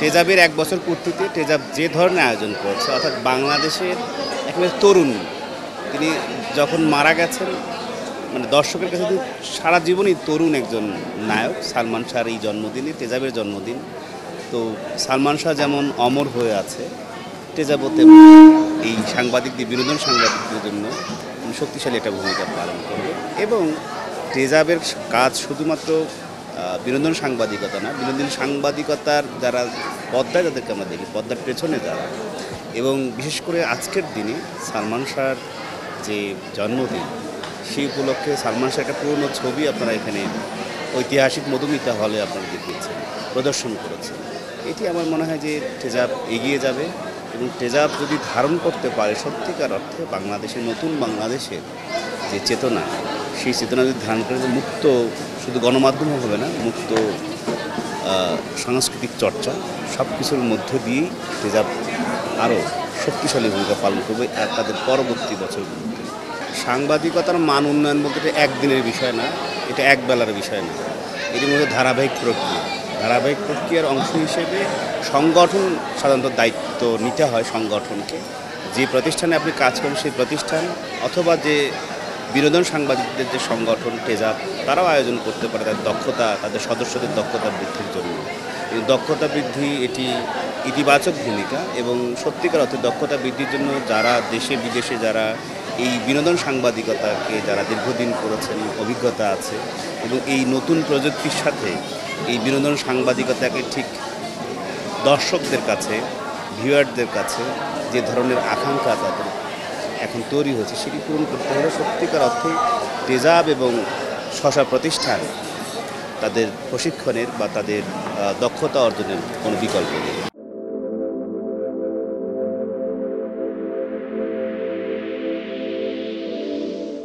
টেজাবের ১ বছর পূর্তিতে টেজাব যে ধরনের আয়োজন করেছে, অর্থাৎ বাংলাদেশের একেবারে তরুণ, তিনি যখন মারা গেছেন, মানে দর্শকের কাছে কিন্তু সারা জীবনই তরুণ একজন নায়ক সালমান শাহর এই জন্মদিনে, টেজাবের জন্মদিন। তো সালমান শাহ যেমন অমর হয়ে আছে, টেজাবও এই সাংবাদিকদের, বিনোদন সাংবাদিকদের জন্য শক্তিশালী একটা ভূমিকা পালন করবে। এবং টেজাবের কাজ শুধুমাত্র বিনোদন সাংবাদিকতা না, বিনোদন সাংবাদিকতার যারা পর্দায় যাদেরকে আমরা দেখি, পর্দার পেছনে যারা, এবং বিশেষ করে আজকের দিনে সালমান শাহর যে জন্মদিন, সেই উপলক্ষে সালমান শাহ একটা পুরনো ছবি আপনারা এখানে ঐতিহাসিক মধুমিতা হলে আপনারা দেখিয়েছেন, প্রদর্শন করেছেন। এটি আমার মনে হয় যে টেজাব এগিয়ে যাবে, এবং টেজাব যদি ধারণ করতে পারে সত্যিকার অর্থে বাংলাদেশের, নতুন বাংলাদেশের যে চেতনা, সেই চেতনা যদি ধারণ করে, মুক্ত শুধু গণমাধ্যমও হবে না, মুক্ত সাংস্কৃতিক চর্চা সব কিছুর মধ্য দিয়েই টেজাব আরও শক্তিশালী ভূমিকা পালন করবে আর তাদের পরবর্তী বছরগুলোতে। সাংবাদিকতার মান উন্নয়ন বলতে এটা একদিনের বিষয় না, এটা একবেলার বিষয় না, এটির মধ্যে ধারাবাহিক প্রক্রিয়ার অংশ হিসেবে সংগঠন সাধারণত দায়িত্ব নিতে হয়। সংগঠনকে, যে প্রতিষ্ঠানে আপনি কাজ করেন সেই প্রতিষ্ঠান অথবা যে বিনোদন সাংবাদিকদের যে সংগঠন টেজাব, তারাও আয়োজন করতে পারে তাদের দক্ষতা, তাদের সদস্যদের দক্ষতা বৃদ্ধির জন্য। এই দক্ষতা বৃদ্ধি এটি ইতিবাচক ভূমিকা, এবং সত্যিকার অর্থে দক্ষতা বৃদ্ধির জন্য যারা দেশে বিদেশে যারা এই বিনোদন সাংবাদিকতাকে যারা দীর্ঘদিন করেছেন, অভিজ্ঞতা আছে, এবং এই নতুন প্রযুক্তির সাথে এই বিনোদন সাংবাদিকতাকে ঠিক দর্শকদের কাছে, ভিউয়ারদের কাছে যে ধরনের আকাঙ্ক্ষা তাদের এখন তৈরি হয়েছে, সেটি পূরণ করতে হলে সত্যিকার অর্থে টেজাব এবং স্ব প্রতিষ্ঠান তাদের প্রশিক্ষণের বা তাদের দক্ষতা অর্জনের কোনো বিকল্প নেই।